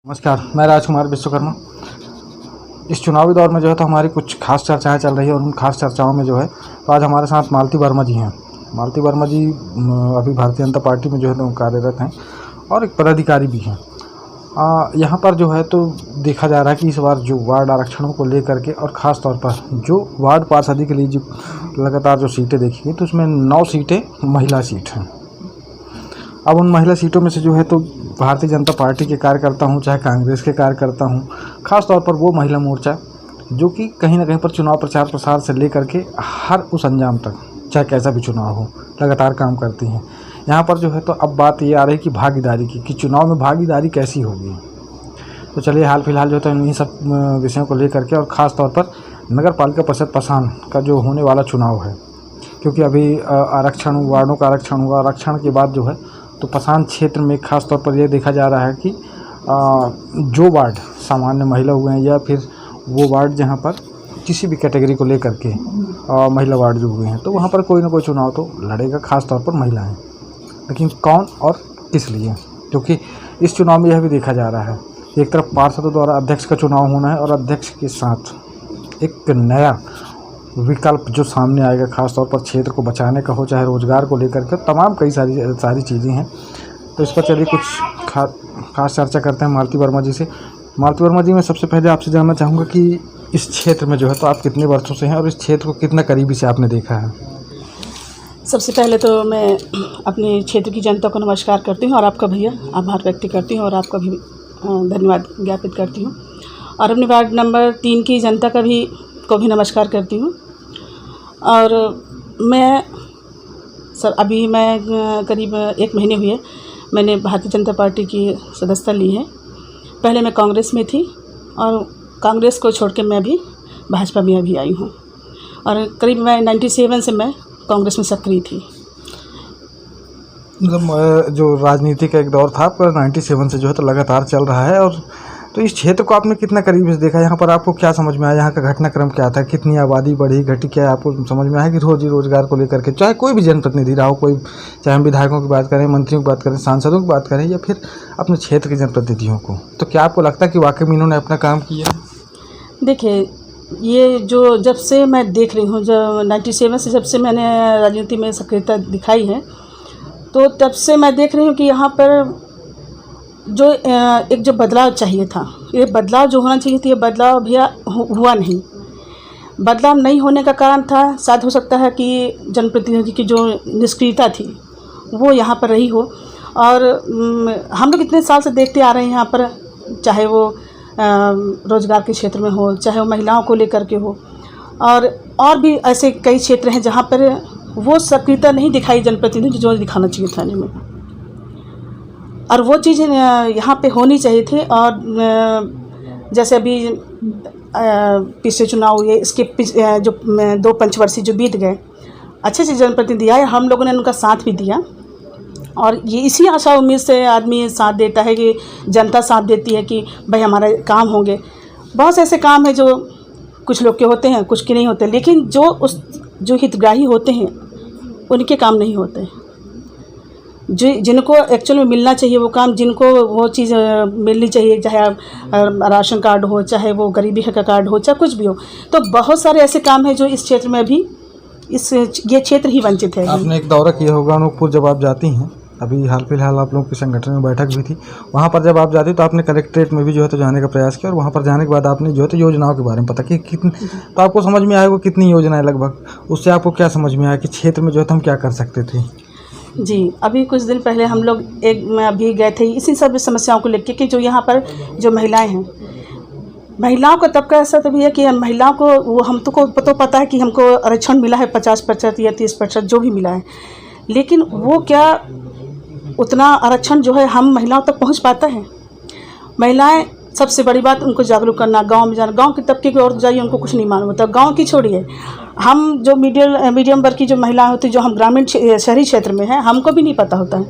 नमस्कार, मैं राजकुमार विश्वकर्मा। इस चुनावी दौर में जो है तो हमारी कुछ खास चर्चाएं चल रही है और उन खास चर्चाओं में जो है तो आज हमारे साथ मालती वर्मा जी हैं। मालती वर्मा जी अभी भारतीय जनता पार्टी में जो है तो कार्यरत हैं और एक पदाधिकारी भी हैं। यहाँ पर जो है तो देखा जा रहा है कि इस बार जो वार्ड आरक्षणों को लेकर के और ख़ास तौर पर जो वार्ड पार्षदी के लिए जो लगातार जो सीटें देखी गई तो उसमें 9 सीटें महिला सीट हैं। अब उन महिला सीटों में से जो है तो भारतीय जनता पार्टी के कार्यकर्ता हूँ चाहे कांग्रेस के कार्यकर्ता हूँ, ख़ास तौर पर वो महिला मोर्चा जो कि कहीं ना कहीं पर चुनाव प्रचार प्रसार से लेकर के हर उस अंजाम तक चाहे कैसा भी चुनाव हो लगातार काम करती हैं। यहाँ पर जो है तो अब बात ये आ रही कि भागीदारी की कि चुनाव में भागीदारी कैसी होगी। तो चलिए हाल फिलहाल जो है तो इन्हीं सब विषयों को लेकर के और ख़ास तौर पर नगर पालिका परिषद पसान का जो होने वाला चुनाव है, क्योंकि अभी आरक्षण वार्डों का आरक्षण हुआ, आरक्षण के बाद जो है तो पसान क्षेत्र में खास तौर पर यह देखा जा रहा है कि जो वार्ड सामान्य महिला हुए हैं या फिर वो वार्ड जहां पर किसी भी कैटेगरी को लेकर के महिला वार्ड जो हुए हैं तो वहां पर कोई ना कोई चुनाव तो लड़ेगा, खास तौर पर महिलाएं। लेकिन कौन और किस लिए, क्योंकि इस चुनाव में यह भी देखा जा रहा है कि एक तरफ पार्षदों द्वारा अध्यक्ष का चुनाव होना है और अध्यक्ष के साथ एक नया विकल्प जो सामने आएगा, खास तौर पर क्षेत्र को बचाने का हो चाहे रोजगार को लेकर के, तमाम कई सारी चीज़ें हैं। तो इस पर चलिए कुछ खास चर्चा करते हैं मालती वर्मा जी से। मालती वर्मा जी, मैं सबसे पहले आपसे जानना चाहूँगा कि इस क्षेत्र में जो है तो आप कितने वर्षों से हैं और इस क्षेत्र को कितना करीबी से आपने देखा है? सबसे पहले तो मैं अपने क्षेत्र की जनता को नमस्कार करती हूँ और आपका भैया आभार व्यक्त करती हूँ और आपका भी धन्यवाद ज्ञापित करती हूँ और अपने वार्ड नंबर 3 की जनता का को भी नमस्कार करती हूँ। और मैं अभी मैं करीब 1 महीने हुए मैंने भारतीय जनता पार्टी की सदस्यता ली है। पहले मैं कांग्रेस में थी और कांग्रेस को छोड़ के मैं भी भाजपा में अभी आई हूँ और करीब मैं 97 से मैं कांग्रेस में सक्रिय थी। मतलब जो राजनीति का एक दौर था आपका 97 से जो है तो लगातार चल रहा है। और तो इस क्षेत्र को आपने कितना करीब से देखा, यहाँ पर आपको क्या समझ में आया, यहाँ का घटनाक्रम क्या था, कितनी आबादी बढ़ी घटी, क्या आपको समझ में आया कि रोजगार को लेकर के चाहे कोई भी जनप्रतिनिधि रहा हो, कोई चाहे हम विधायकों की बात करें, मंत्रियों की बात करें, सांसदों की बात करें या फिर अपने क्षेत्र के जनप्रतिनिधियों को, तो क्या आपको लगता है कि वाकई में इन्होंने अपना काम किया? देखिए, ये जो जब से मैं देख रही हूँ, जब 97 से जब से मैंने राजनीति में सक्रियता दिखाई है तो तब से मैं देख रही हूँ कि यहाँ पर जो बदलाव चाहिए था, ये बदलाव जो होना चाहिए था, ये बदलाव भैया हुआ नहीं। बदलाव नहीं होने का कारण था शायद हो सकता है कि जनप्रतिनिधि की जो निष्क्रियता थी वो यहाँ पर रही हो। और हम लोग इतने साल से देखते आ रहे हैं यहाँ पर, चाहे वो रोजगार के क्षेत्र में हो, चाहे वो महिलाओं को लेकर के हो, और भी ऐसे कई क्षेत्र हैं जहाँ पर वो सक्रियता नहीं दिखाई जनप्रतिनिधि जो दिखाना चाहिए थाने में, और वो चीज़ यहाँ पे होनी चाहिए थी। और जैसे अभी पिछले चुनाव हुए, इसके जो 2 पंचवर्षीय जो बीत गए, अच्छे से जनप्रतिनिधि आए, हम लोगों ने उनका साथ भी दिया और ये इसी आशा उम्मीद से आदमी साथ देता है कि जनता साथ देती है कि भाई हमारे काम होंगे। बहुत से ऐसे काम हैं जो कुछ लोग के होते हैं, कुछ के नहीं होते, लेकिन जो हितग्राही होते हैं उनके काम नहीं होते। जिनको एक्चुअल में मिलना चाहिए वो काम, जिनको वो चीज़ मिलनी चाहिए, चाहे राशन कार्ड हो, चाहे वो गरीबी का कार्ड हो, चाहे कुछ भी हो, तो बहुत सारे ऐसे काम हैं जो इस क्षेत्र में अभी ये क्षेत्र ही वंचित है। आपने एक दौरा किया होगा अनूपपुर, जब आप जाती हैं, अभी हाल फिलहाल आप लोगों के संगठन में बैठक भी थी, वहाँ पर जब आप जाती तो आपने कलेक्ट्रेट में भी जो है तो जाने का प्रयास किया और वहाँ पर जाने के बाद आपने जो है तो योजनाओं के बारे में पता कि कितनी, तो आपको समझ में आया वो कितनी योजनाएं लगभग, उससे आपको क्या समझ में आया कि क्षेत्र में जो है तो हम क्या कर सकते थे? जी, अभी कुछ दिन पहले हम लोग अभी गए थे इसी सब समस्याओं को लेकर कि जो यहाँ पर जो महिलाएं हैं, महिलाओं का तबका ऐसा तो भी है कि महिलाओं को वो हमको तो पता है कि हमको आरक्षण मिला है 50% या 30% जो भी मिला है, लेकिन वो क्या उतना आरक्षण जो है हम महिलाओं तक पहुँच पाता है? महिलाएं, सबसे बड़ी बात उनको जागरूक करना, गांव में जाना, गांव के तबके की ओर जाइए, उनको कुछ नहीं मालूम होता। गांव की छोड़िए, हम जो मीडियम वर्ग की जो महिलाएं होती, जो हम ग्रामीण शहरी क्षेत्र में हैं, हमको भी नहीं पता होता है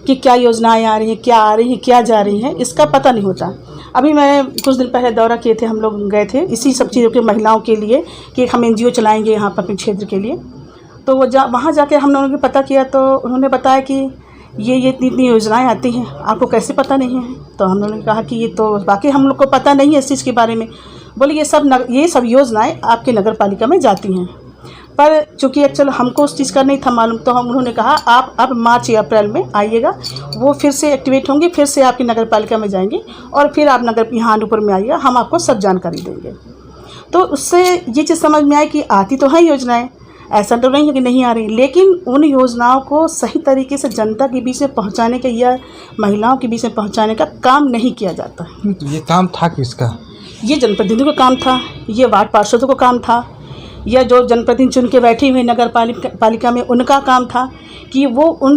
कि क्या योजनाएं आ रही हैं, क्या आ रही हैं, क्या जा रही हैं, इसका पता नहीं होता। अभी मैं कुछ दिन पहले दौरा किए थे, हम लोग गए थे इसी सब चीज़ों के महिलाओं के लिए कि हम NGO चलाएँगे यहाँ पर अपने क्षेत्र के लिए। तो वो वहाँ जाके हम लोगों ने पता किया तो उन्होंने बताया कि ये इतनी इतनी योजनाएं आती हैं, आपको कैसे पता नहीं है? तो हम लोगों ने कहा कि ये तो बाकी हम लोग को पता नहीं है इस चीज़ के बारे में। बोले ये सब योजनाएं आपके नगर पालिका में जाती हैं, पर चूँकि एक्चुअल हमको उस चीज़ का नहीं था मालूम, तो उन्होंने कहा आप अब मार्च या अप्रैल में आइएगा, वो फिर से एक्टिवेट होंगे, फिर से आपकी नगर पालिका में जाएंगे और फिर आप यहाँ अनूपपुर में आइएगा, हम आपको सब जानकारी देंगे। तो उससे ये चीज़ समझ में आई कि आती तो हैं योजनाएं, ऐसा तो नहीं है कि नहीं आ रही, लेकिन उन योजनाओं को सही तरीके से जनता के बीच में पहुंचाने का या महिलाओं के बीच में पहुंचाने का काम नहीं किया जाता। तो ये काम था किसका? ये जनप्रतिनिधियों का काम था, ये वार्ड पार्षदों का काम था, या जो जनप्रतिनिधि चुन के बैठे हुए नगर पालिका में उनका काम था कि वो उन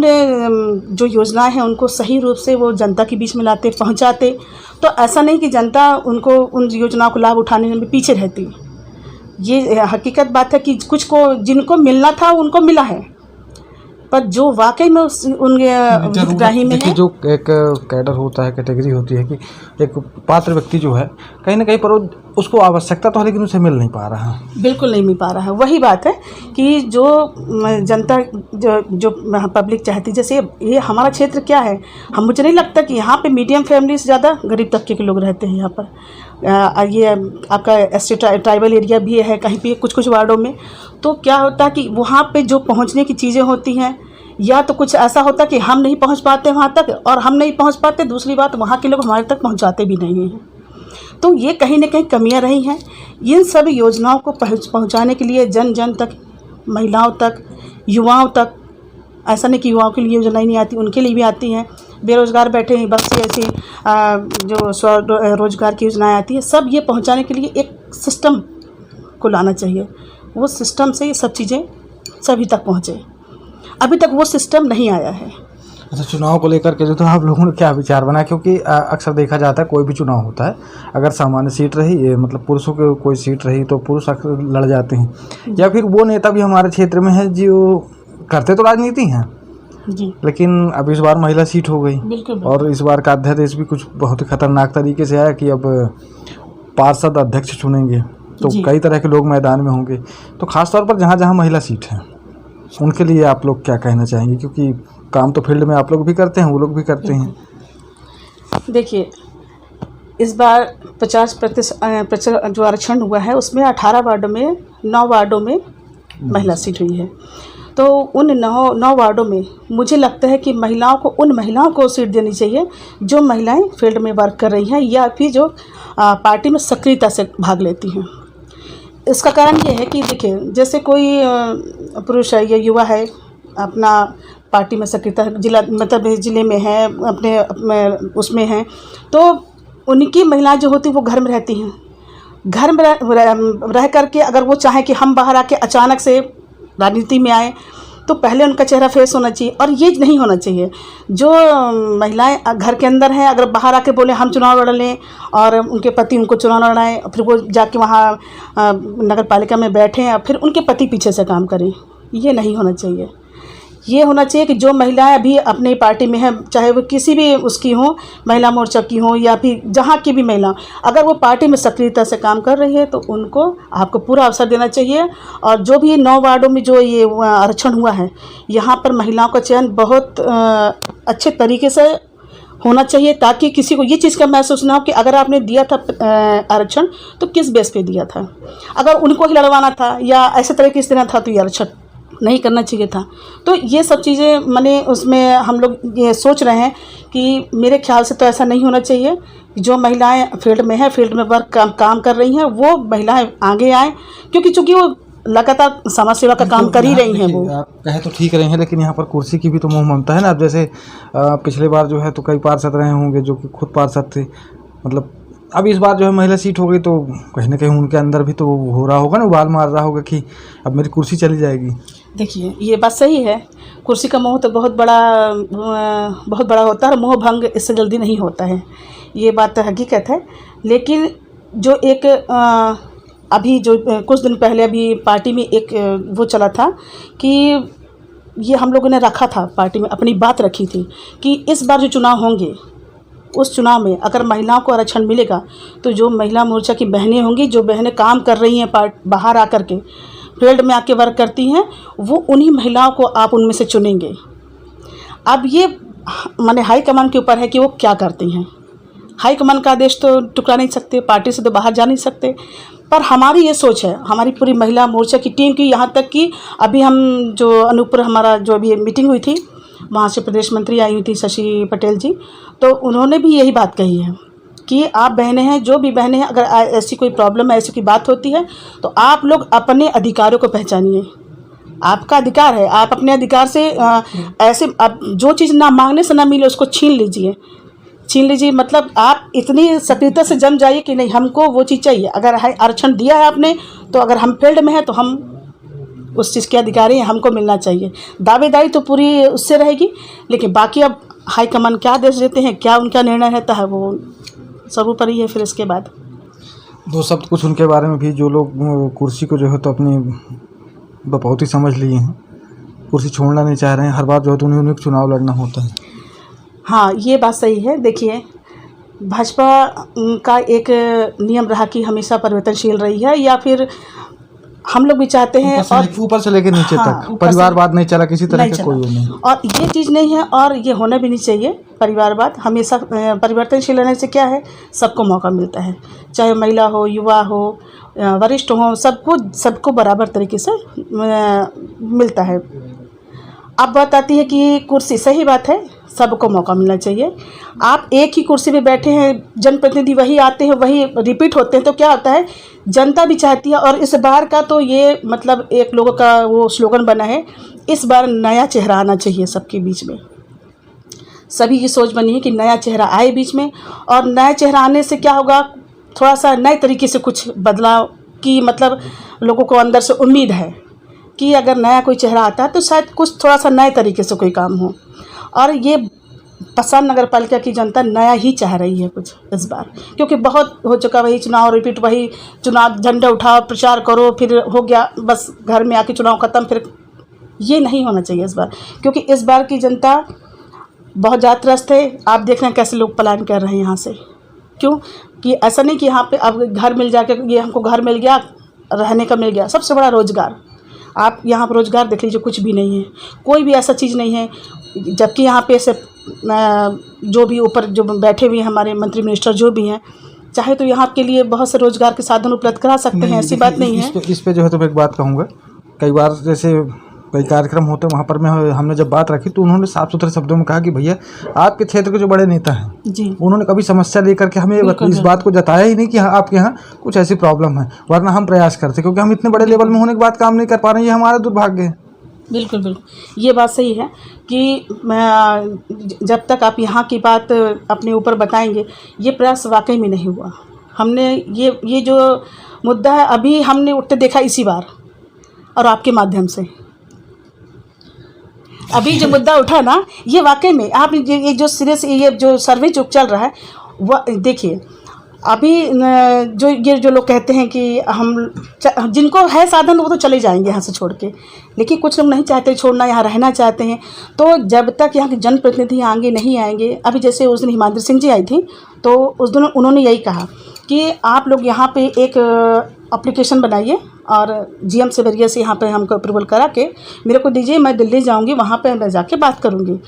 जो योजनाएं हैं उनको सही रूप से वो जनता के बीच में लाते, पहुंचाते। तो ऐसा नहीं कि जनता उनको उन योजनाओं को लाभ उठाने में पीछे रहती। ये हकीकत बात है कि कुछ को जिनको मिलना था उनको मिला है, पर जो वाकई में उन हितग्राही में है, जो एक कैडर होता है, कैटेगरी होती है कि एक पात्र व्यक्ति जो है कहीं ना कहीं पर उसको आवश्यकता तो है लेकिन उसे मिल नहीं पा रहा है। बिल्कुल नहीं मिल पा रहा है। वही बात है कि जो जनता जो पब्लिक चाहती, जैसे ये हमारा क्षेत्र क्या है, मुझे नहीं लगता कि यहाँ पे मीडियम फैमिली से ज़्यादा गरीब तबके के लोग रहते हैं यहाँ पर। ये आपका एसटी ट्राइबल एरिया भी है कहीं पे कुछ वार्डों में। तो क्या होता है कि वहाँ पे जो पहुँचने की चीज़ें होती हैं, या तो कुछ ऐसा होता कि हम नहीं पहुँच पाते वहाँ तक, और हम नहीं पहुँच पाते, दूसरी बात वहाँ के लोग हमारे तक पहुँचाते भी नहीं हैं। तो ये कहीं ना कहीं कमियां रही हैं। इन सब योजनाओं को पहुंचाने के लिए जन जन तक, महिलाओं तक, युवाओं तक, ऐसा नहीं कि युवाओं के लिए योजनाएं नहीं आती, उनके लिए भी आती हैं। बेरोज़गार बैठे हैं, बस ऐसी जो स्वरोजगार की योजनाएं आती है, सब ये पहुंचाने के लिए एक सिस्टम को लाना चाहिए। वो सिस्टम से ये सब चीज़ें सभी तक पहुँचे। अभी तक वो सिस्टम नहीं आया है। अच्छा, चुनाव को लेकर के जो तो आप लोगों ने क्या विचार बना? क्योंकि अक्सर देखा जाता है कोई भी चुनाव होता है, अगर सामान्य सीट रही, मतलब पुरुषों की कोई सीट रही तो पुरुष अक्सर लड़ जाते हैं, या फिर वो नेता भी हमारे क्षेत्र में है जो करते तो राजनीति हैं जी, लेकिन अब इस बार महिला सीट हो गई। बिल्कुल। और इस बार का अध्यादेश भी कुछ बहुत ही खतरनाक तरीके से आया कि अब पार्षद अध्यक्ष चुनेंगे, तो कई तरह के लोग मैदान में होंगे। तो खासतौर पर जहाँ जहाँ महिला सीट है उनके लिए आप लोग क्या कहना चाहेंगे? क्योंकि काम तो फील्ड में आप लोग भी करते हैं, वो लोग भी करते हैं। देखिए, इस बार 50% जो आरक्षण हुआ है उसमें 18 वार्डों में 9 वार्डों में महिला सीट हुई है। तो उन 9 वार्डों में मुझे लगता है कि उन महिलाओं को सीट देनी चाहिए जो महिलाएं फील्ड में वर्क कर रही हैं या फिर जो पार्टी में सक्रियता से भाग लेती हैं। इसका कारण ये है कि देखिए, जैसे कोई पुरुष है या युवा है, अपना पार्टी में सक्रियता ज़िले में है, अपने उसमें हैं, तो उनकी महिलाएं जो होती हैं वो घर में रहती हैं। घर में रह करके अगर वो चाहें कि हम बाहर आके अचानक से राजनीति में आए, तो पहले उनका चेहरा फेस होना चाहिए, और ये नहीं होना चाहिए। जो महिलाएं घर के अंदर हैं, अगर बाहर आके बोले हम चुनाव लड़ लें और उनके पति उनको चुनाव लड़ाएं, फिर वो जाके वहाँ नगर पालिका में बैठें और फिर उनके पति पीछे से काम करें, ये नहीं होना चाहिए। ये होना चाहिए कि जो महिलाएं अभी अपनी पार्टी में हैं, चाहे वो किसी भी उसकी हो, महिला मोर्चा की हो या फिर जहाँ की भी महिला, अगर वो पार्टी में सक्रियता से काम कर रही है तो उनको आपको पूरा अवसर देना चाहिए। और जो भी 9 वार्डों में जो ये आरक्षण हुआ है, यहाँ पर महिलाओं का चयन बहुत अच्छे तरीके से होना चाहिए, ताकि किसी को ये चीज़ का महसूस ना हो कि अगर आपने दिया था आरक्षण तो किस बेस पे दिया था। अगर उनको ही लड़वाना था या ऐसे तरीके से देना था तो ये आरक्षण नहीं करना चाहिए था। तो ये सब चीज़ें मैंने उसमें हम लोग ये सोच रहे हैं कि मेरे ख्याल से तो ऐसा नहीं होना चाहिए। जो महिलाएं फील्ड में हैं, फील्ड में वर्क काम कर रही हैं, वो महिलाएं आगे आएँ, क्योंकि चूँकि वो लगातार समाज सेवा का काम कर ही रही हैं। वो आप कहे तो ठीक रहे हैं, लेकिन यहाँ पर कुर्सी की भी तो मोह ममता है ना। अब जैसे पिछले बार जो है तो कई पार्षद रहे होंगे जो कि खुद पार्षद थे, मतलब अब इस बार जो है महिला सीट हो गई तो कहीं ना कहीं उनके अंदर भी तो हो रहा होगा ना, उबाल मार रहा होगा कि अब मेरी कुर्सी चली जाएगी। देखिए, ये बात सही है, कुर्सी का मोह तो बहुत बड़ा होता है और मोह भंग इससे जल्दी नहीं होता है, ये बात तो हकीकत है। लेकिन जो एक अभी जो कुछ दिन पहले अभी पार्टी में एक वो चला था कि ये हम लोगों ने रखा था, पार्टी में अपनी बात रखी थी कि इस बार जो चुनाव होंगे उस चुनाव में अगर महिलाओं को आरक्षण मिलेगा तो जो महिला मोर्चा की बहनें होंगी, जो बहनें काम कर रही हैं बाहर आकर के फील्ड में आके वर्क करती हैं, वो उन्हीं महिलाओं को आप उनमें से चुनेंगे। अब ये माने हाईकमान के ऊपर है कि वो क्या करती हैं। हाईकमान का आदेश तो टुकरा नहीं सकते, पार्टी से तो बाहर जा नहीं सकते। पर हमारी ये सोच है, हमारी पूरी महिला मोर्चा की टीम की, यहाँ तक कि अभी हम जो अनूपपुर हमारा जो अभी मीटिंग हुई थी, वहाँ से प्रदेश मंत्री आई हुई थी शशि पटेल जी, तो उन्होंने भी यही बात कही है कि आप बहनें हैं, जो भी बहनें हैं, अगर ऐसी कोई प्रॉब्लम है, ऐसी कोई बात होती है तो आप लोग अपने अधिकारों को पहचानिए। आपका अधिकार है, आप अपने अधिकार से ऐसे आप जो चीज़ ना मांगने से ना मिले उसको छीन लीजिए। मतलब आप इतनी सक्रियता से जम जाइए कि नहीं, हमको वो चीज़ चाहिए। अगर आरक्षण दिया है आपने, तो अगर हम फील्ड में हैं तो हम उस चीज़ के अधिकारी हैं, हमको मिलना चाहिए। दावेदारी तो पूरी उससे रहेगी, लेकिन बाकी अब हाईकमान क्या आदेश देते हैं, क्या उनका निर्णय रहता है, वो सर्वोपरि है। फिर इसके बाद दो शब्द कुछ उनके बारे में भी, जो लोग कुर्सी को जो है तो अपनी बपौती समझ लिए हैं, कुर्सी छोड़ना नहीं चाह रहे हैं, हर बार जो है तो उन्हें चुनाव लड़ना होता है। हाँ, ये बात सही है। देखिए, भाजपा का एक नियम रहा कि हमेशा परिवर्तनशील रही है, या फिर हम लोग भी चाहते हैं और ऊपर से लेकर नीचे तक परिवारवाद नहीं चला किसी तरह का, कोई नहीं। और ये चीज़ नहीं है और ये होना भी नहीं चाहिए। परिवारवाद हमेशा परिवर्तनशील रहने से क्या है, सबको मौका मिलता है, चाहे महिला हो, युवा हो, वरिष्ठ हो, सबको बराबर तरीके से मिलता है। अब बात आती है कि कुर्सी, सही बात है, सबको मौका मिलना चाहिए। आप एक ही कुर्सी पे बैठे हैं, जनप्रतिनिधि वही आते हैं, वही रिपीट होते हैं, तो क्या होता है, जनता भी चाहती है। और इस बार का तो ये मतलब एक लोगों का वो स्लोगन बना है, इस बार नया चेहरा आना चाहिए सबके बीच में। सभी की सोच बनी है कि नया चेहरा आए बीच में, और नया चेहरा आने से क्या होगा, थोड़ा सा नए तरीके से कुछ बदलाव की मतलब लोगों को अंदर से उम्मीद है कि अगर नया कोई चेहरा आता है तो शायद कुछ थोड़ा सा नए तरीके से कोई काम हो। और ये पसान नगर पालिका की जनता नया ही चाह रही है कुछ इस बार, क्योंकि बहुत हो चुका वही चुनाव रिपीट, वही चुनाव, झंडा उठाओ, प्रचार करो, फिर हो गया, बस घर में आके चुनाव ख़त्म। फिर ये नहीं होना चाहिए इस बार, क्योंकि इस बार की जनता बहुत जातरस्त है। आप देख रहे हैं कैसे लोग पलायन कर रहे हैं यहाँ से। क्यों कि ऐसा नहीं कि यहाँ पे अब घर मिल जाके ये हमको घर मिल गया, रहने का मिल गया। सबसे बड़ा रोज़गार, आप यहाँ पर रोज़गार देख लीजिए, कुछ भी नहीं है, कोई भी ऐसा चीज़ नहीं है। जबकि यहाँ पे से जो भी ऊपर जो बैठे हुए हैं हमारे मंत्री मिनिस्टर जो भी हैं, चाहे तो यहाँ के लिए बहुत से रोज़गार के साधन उपलब्ध करा सकते हैं, ऐसी बात नहीं है। इस पे जो है तो मैं एक बात कहूँगा, कई बार जैसे कई कार्यक्रम होते हैं वहाँ पर हमने जब बात रखी तो उन्होंने साफ सुथरे शब्दों में कहा कि भैया आपके क्षेत्र के जो बड़े नेता हैं जी, उन्होंने कभी समस्या लेकर के हमें इस बात को जताया ही नहीं कि हाँ आपके यहाँ कुछ ऐसी प्रॉब्लम है, वरना हम प्रयास करते, क्योंकि हम इतने बड़े लेवल में होने के बाद काम नहीं कर पा रहे हैं, ये हमारा दुर्भाग्य है। बिल्कुल बिल्कुल, ये बात सही है कि जब तक आप यहाँ की बात अपने ऊपर बताएंगे, ये प्रयास वाकई में नहीं हुआ। हमने ये जो मुद्दा है अभी हमने उठते देखा इसी बार, और आपके माध्यम से अभी जो मुद्दा उठा ना, ये वाकई में आप ये जो सिरे से ये जो सर्वे जो चल रहा है, वह देखिए, अभी जो लोग कहते हैं कि हम जिनको है साधन वो तो चले जाएंगे यहाँ से छोड़ के, लेकिन कुछ लोग नहीं चाहते छोड़ना, यहाँ रहना चाहते हैं। तो जब तक यहाँ के जनप्रतिनिधि आगे नहीं आएंगे, अभी जैसे उस दिन हिमाद्री सिंह जी आई थी, तो उस दिन उन्होंने यही कहा कि आप लोग यहाँ पे एक एप्लीकेशन बनाइए और जीएम से जरिए से यहाँ पे हमको अप्रूवल करा के मेरे को दीजिए, मैं दिल्ली जाऊँगी, वहाँ पे मैं जाके बात करूँगी।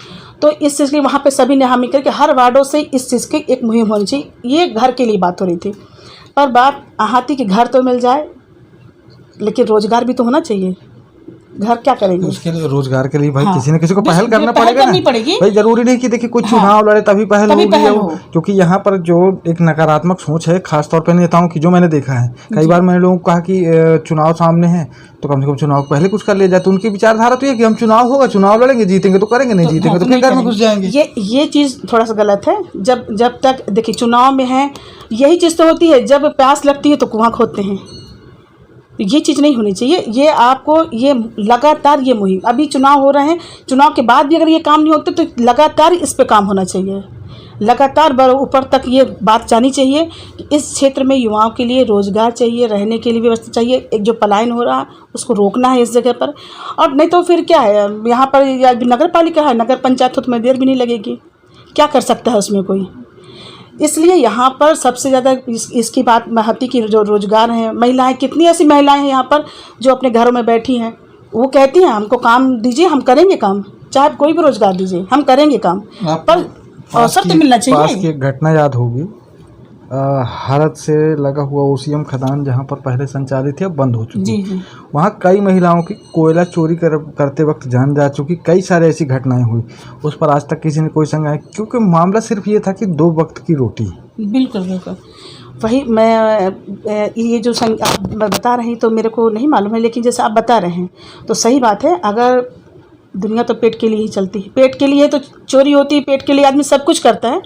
तो इस चीज़ के लिए वहाँ पे सभी ने हामी करके हर वार्डों से इस चीज़ की एक मुहिम होनी चाहिए। ये घर के लिए बात हो रही थी, पर बात यहाँ थी कि घर तो मिल जाए, लेकिन रोज़गार भी तो होना चाहिए। घर क्या करेंगे, उसके लिए रोजगार के लिए भाई हाँ, किसी न किसी को पहल करना पड़ेगा ना भाई। जरूरी नहीं कि देखिए कोई चुनाव लड़े तभी पहल होगी, क्योंकि यहाँ पर जो एक नकारात्मक सोच है खासतौर पर नेताओं की, जो मैंने देखा है कई बार मैंने लोगों को कहा कि चुनाव सामने है तो कम से कम चुनाव पहले कुछ कर ले जाए। तो उनकी विचारधारा तो ये कि हम चुनाव होगा, चुनाव लड़ेंगे, जीतेंगे तो करेंगे, नहीं जीतेंगे तो फिर घर में घुस जाएंगे। ये चीज़ थोड़ा सा गलत है। जब तक देखिए चुनाव में है, यही चीज़ तो होती है, जब प्यास लगती है तो कुआं खोदते हैं। ये चीज़ नहीं होनी चाहिए। ये आपको ये लगातार ये मुहिम, अभी चुनाव हो रहे हैं, चुनाव के बाद भी अगर ये काम नहीं होते तो लगातार इस पे काम होना चाहिए। लगातार ऊपर तक ये बात जानी चाहिए कि इस क्षेत्र में युवाओं के लिए रोज़गार चाहिए, रहने के लिए व्यवस्था चाहिए। एक जो पलायन हो रहा है उसको रोकना है इस जगह पर, और नहीं तो फिर क्या है, यहाँ पर नगर पालिका है, नगर पंचायत हो तो में देर भी नहीं लगेगी, क्या कर सकता है उसमें कोई। इसलिए यहाँ पर सबसे ज़्यादा इसकी बात महत्व की जो रोज़गार हैं, महिलाएं, कितनी ऐसी महिलाएं हैं यहाँ पर जो अपने घरों में बैठी हैं, वो कहती हैं हमको काम दीजिए, हम करेंगे काम, चाहे आप कोई भी रोजगार दीजिए, हम करेंगे काम, पर अवसर तो मिलना पास चाहिए। की एक घटना याद होगी, हरद से लगा हुआ ओसीएम खदान जहाँ पर पहले संचालित थी अब बंद हो चुकी जी है। जी वहाँ कई महिलाओं की कोयला चोरी करते वक्त जान जा चुकी, कई सारे ऐसी घटनाएं हुई, उस पर आज तक किसी ने कोई संज्ञान, क्योंकि मामला सिर्फ ये था कि 2 वक्त की रोटी। बिल्कुल बिल्कुल वही मैं ये जो आप बता रही तो मेरे को नहीं मालूम है, लेकिन जैसे आप बता रहे हैं तो सही बात है। अगर दुनिया तो पेट के लिए ही चलती है, पेट के लिए तो चोरी होती है, पेट के लिए आदमी सब कुछ करता है।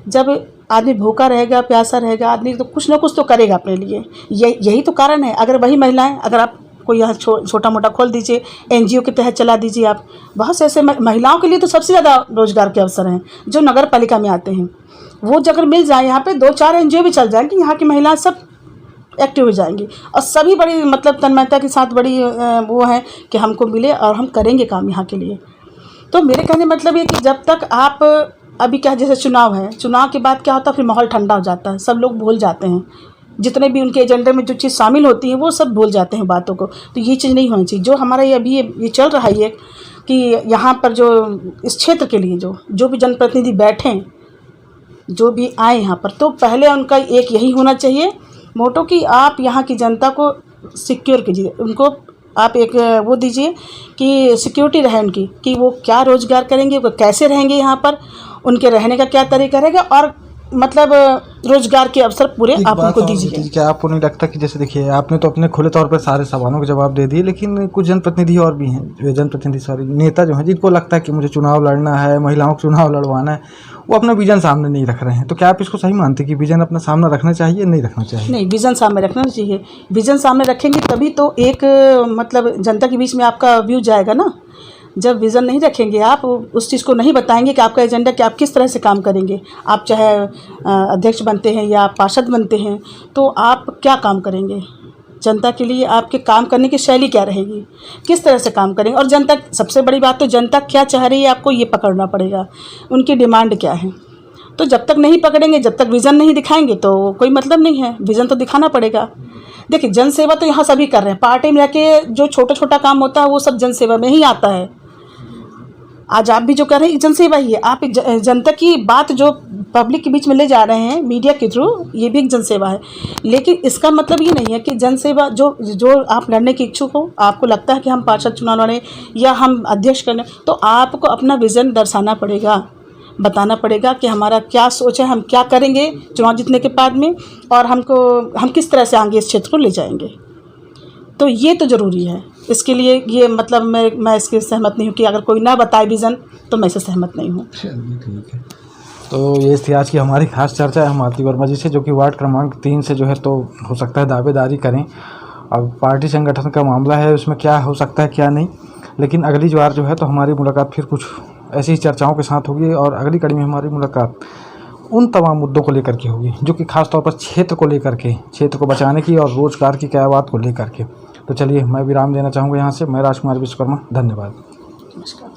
जब आदमी भूखा रहेगा, प्यासा रहेगा, आदमी तो कुछ ना कुछ तो करेगा अपने लिए। यही तो कारण है। अगर वही महिलाएं, अगर आप कोई यहाँ छोटा मोटा खोल दीजिए, एनजीओ के तहत चला दीजिए आप, बहुत से ऐसे महिलाओं के लिए तो सबसे ज़्यादा रोजगार के अवसर हैं जो नगर पालिका में आते हैं। वो अगर मिल जाए यहाँ पे 2-4 एनजीओ भी चल जाएंगी, यहाँ की महिलाएं सब एक्टिव हो जाएंगी और सभी बड़ी मतलब तन्मयता के साथ बड़ी वो है कि हमको मिले और हम करेंगे काम यहाँ के लिए। तो मेरे कहने मतलब ये कि जब तक आप अभी क्या, जैसे चुनाव है, चुनाव के बाद क्या होता है, फिर माहौल ठंडा हो जाता है, सब लोग भूल जाते हैं, जितने भी उनके एजेंडे में जो चीज़ शामिल होती है वो सब भूल जाते हैं बातों को। तो ये चीज़ नहीं होनी चाहिए। जो हमारा ये अभी ये चल रहा है कि यहाँ पर जो इस क्षेत्र के लिए जो भी जनप्रतिनिधि बैठें, जो भी आए यहाँ पर, तो पहले उनका एक यही होना चाहिए मोटो कि आप यहाँ की जनता को सिक्योर कीजिए, उनको आप एक वो दीजिए कि सिक्योरिटी रहे उनकी, कि वो क्या रोज़गार करेंगे, वो कैसे रहेंगे यहाँ पर, उनके रहने का क्या तरीका रहेगा, और मतलब रोजगार के अवसर पूरे आप उनको दीजिए। क्या आपको नहीं लगता कि जैसे देखिए, आपने तो अपने खुले तौर पर सारे सवालों के जवाब दे दिए, लेकिन कुछ जनप्रतिनिधि और भी हैं, नेता जो हैं, जिनको लगता है कि मुझे चुनाव लड़ना है, महिलाओं को चुनाव लड़वाना है, वो अपना विजन सामने नहीं रख रहे हैं। तो क्या आप इसको सही मानते कि विजन अपना सामने रखना चाहिए, नहीं रखना चाहिए? नहीं, विजन सामने रखना चाहिए। विजन सामने रखेंगे तभी तो एक मतलब जनता के बीच में आपका व्यू जाएगा ना। जब विज़न नहीं रखेंगे, आप उस चीज़ को नहीं बताएंगे कि आपका एजेंडा कि आप किस तरह से काम करेंगे, आप चाहे अध्यक्ष बनते हैं या पार्षद बनते हैं, तो आप क्या काम करेंगे जनता के लिए, आपके काम करने की शैली क्या रहेगी, किस तरह से काम करेंगे, और जनता, सबसे बड़ी बात तो जनता क्या चाह रही है आपको ये पकड़ना पड़ेगा, उनकी डिमांड क्या है। तो जब तक नहीं पकड़ेंगे, जब तक विज़न नहीं दिखाएंगे तो कोई मतलब नहीं है। विज़न तो दिखाना पड़ेगा। देखिए, जन सेवा तो यहाँ सभी कर रहे हैं, पार्टी में रह जो छोटा छोटा काम होता है वो सब जन सेवा में ही आता है। आज आप भी जो कर रहे हैं जन सेवा ही है। आप जनता की बात जो पब्लिक के बीच में ले जा रहे हैं मीडिया के थ्रू, ये भी एक जन सेवा है। लेकिन इसका मतलब ये नहीं है कि जन सेवा जो आप लड़ने के इच्छुक हो, आपको लगता है कि हम पार्षद चुनाव लड़ें या हम अध्यक्ष करने, तो आपको अपना विज़न दर्शाना पड़ेगा, बताना पड़ेगा कि हमारा क्या सोच है, हम क्या करेंगे चुनाव जीतने के बाद में, और हम किस तरह से आगे इस क्षेत्र को ले जाएंगे। तो ये तो ज़रूरी है। इसके लिए ये मतलब मैं इसके सहमत नहीं हूँ कि अगर कोई ना बताए विज़न, तो मैं इससे सहमत नहीं हूँ। ठीक है, तो ये थी आज की हमारी खास चर्चा है मालती वर्मा जी से, जो कि वार्ड क्रमांक 3 से जो है तो हो सकता है दावेदारी करें। अब पार्टी संगठन का मामला है, उसमें क्या हो सकता है क्या नहीं, लेकिन अगली बार जो है तो हमारी मुलाकात फिर कुछ ऐसी ही चर्चाओं के साथ होगी, और अगली कड़ी में हमारी मुलाकात उन तमाम मुद्दों को लेकर के होगी जो कि खास तौर पर क्षेत्र को लेकर के, क्षेत्र को बचाने की और रोजगार की क्या बात को लेकर के। तो चलिए, मैं विराम देना चाहूँगा यहाँ से। मैं राजकुमार विश्वकर्मा, धन्यवाद, नमस्कार।